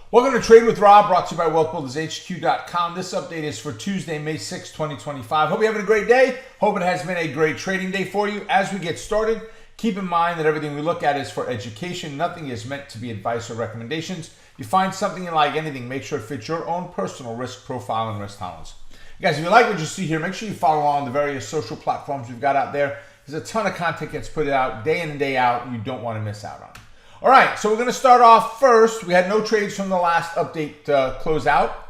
Welcome to Trade with Rob, brought to you by WealthBuildersHQ.com. This update is for Tuesday, May 6, 2025. Hope you're having a great day. Hope it has been a great trading day for you. As we get started, keep in mind that everything we look at is for education. Nothing is meant to be advice or recommendations. If you find something you like, anything, make sure it fits your own personal risk profile and risk tolerance. Guys, if you like what you see here, make sure you follow along the various social platforms we've got out there. There's a ton of content gets put out day in and day out you don't want to miss out on. All right, so we're going to start off first. We had no trades from the last update close out.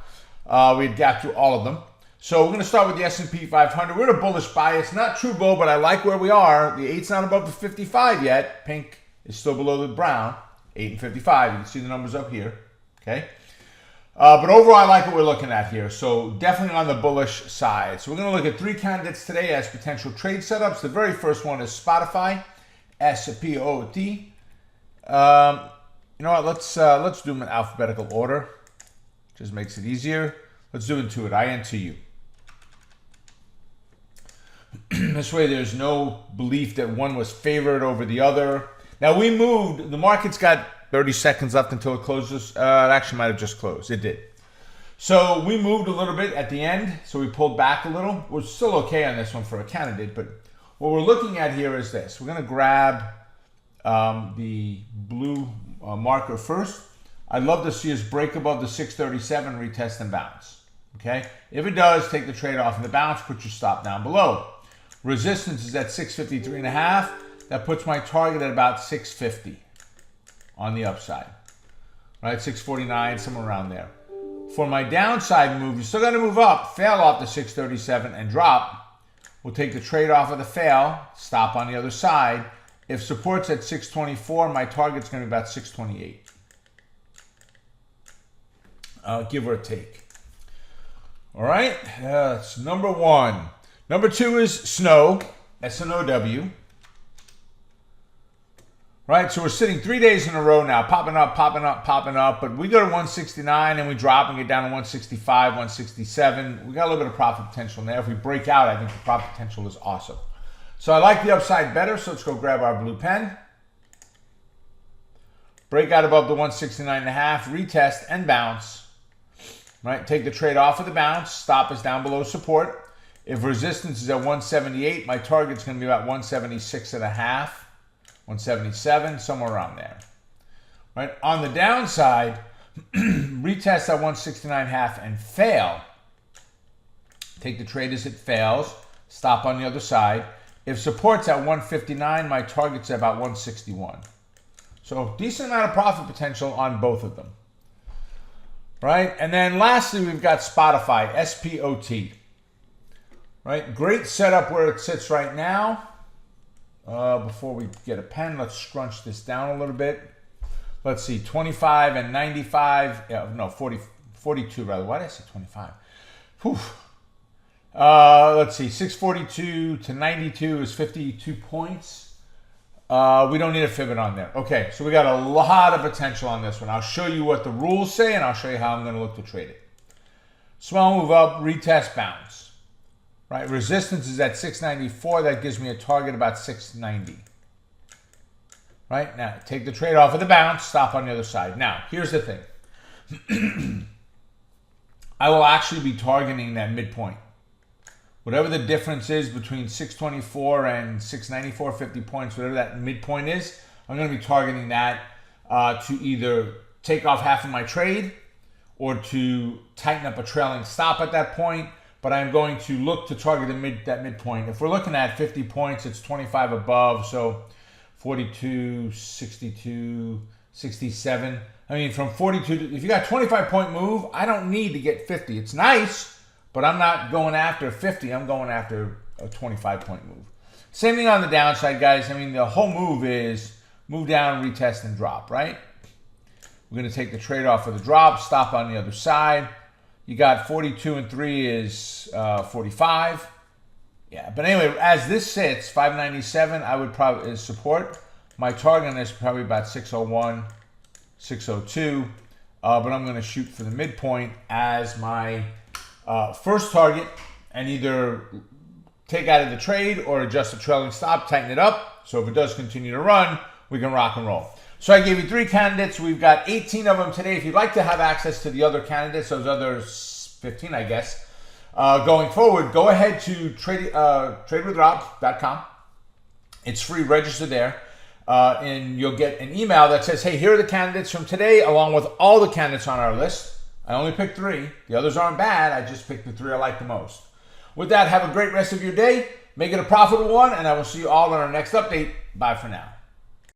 We had gapped through all of them. So we're going to start with the S&P 500. We're in a bullish bias. Not true bull, but I like where we are. The 8's not above the 55 yet. Pink is still below the brown. 8 and 55. You can see the numbers up here. Okay. But overall, I like what we're looking at here. So definitely on the bullish side. So we're going to look at three candidates today as potential trade setups. The very first one is Spotify, S-P-O-T. You know what? Let's do them in alphabetical order. Just makes it easier. Let's do Intuit. INTU. This way, there's no belief that one was favored over the other. Now we moved. The market's got 30 seconds left until it closes. It actually might have just closed. It did. So we moved a little bit at the end. So we pulled back a little. We're still okay on this one for a candidate, but what we're looking at here is this. We're going to grab the blue marker first. I'd love to see us break above the 637, retest and bounce. Okay, if it does, take the trade off in the bounce, put your stop down below. Resistance is at 653.5. That puts my target at about 650 on the upside. Right, 649, somewhere around there. For my downside move, you're still going to move up, fail off the 637 and drop. We'll take the trade off of the fail, stop on the other side. If support's at 624, my target's going to be about 628. Give or take. All right, that's number one. Number two is SNOW, S-N-O-W. Right, so we're sitting 3 days in a row now, popping up, popping up, popping up. But we go to 169 and we drop and get down to 165, 167. We got a little bit of profit potential there. If we break out, I think the profit potential is awesome. So I like the upside better, so let's go grab our blue pen. Break out above the 169.5, retest and bounce. Right, take the trade off of the bounce, stop is down below support. If resistance is at 178, my target's going to be about 176.5, 177, somewhere around there. Right, on the downside, retest at 169.5 and fail. Take the trade as it fails, stop on the other side. If support's at 159, my target's at about 161. So decent amount of profit potential on both of them. Right? And then lastly, we've got Spotify, S-P-O-T. Right? Great setup where it sits right now. Before we get a pen, let's scrunch this down a little bit. Let's see, 25 and 95. Yeah, no, 42 rather. Why did I say 25? Whew. Let's see, 642 to 92 is 52 points. We don't need a fib on there. Okay, so we got a lot of potential on this one. I'll show you what the rules say, and I'll show you how I'm going to look to trade it. Small move up, retest, bounce. Right, resistance is at 694. That gives me a target about 690. Right, now take the trade off of the bounce, stop on the other side. Now, here's the thing. I will actually be targeting that midpoint. Whatever the difference is between 624 and 694, 50 points, whatever that midpoint is, I'm going to be targeting that to either take off half of my trade or to tighten up a trailing stop at that point. But I'm going to look to target that midpoint. If we're looking at 50 points, it's 25 above, so 42, 62, 67. I mean, from 42 to, if you got a 25-point move, I don't need to get 50. It's nice. But I'm not going after 50. I'm going after a 25-point move. Same thing on the downside, guys. I mean, the whole move is move down, retest, and drop, right? We're going to take the trade off of the drop, stop on the other side. You got 42 and 3 is 45. Yeah, but anyway, as this sits, 597, I would probably is support. My target on this is probably about 601, 602. But I'm going to shoot for the midpoint as my first target and either take out of the trade or adjust the trailing stop, tighten it up. So if it does continue to run, we can rock and roll. So I gave you 3 candidates. We've got 18 of them today. If you'd like to have access to the other candidates, those other 15, I guess, going forward, go ahead to tradewithrob.com. It's free. Register there. And you'll get an email that says, hey, here are the candidates from today, along with all the candidates on our list. I only picked 3. The others aren't bad. I just picked the 3 I like the most. With that, have a great rest of your day. Make it a profitable one, and I will see you all on our next update. Bye for now.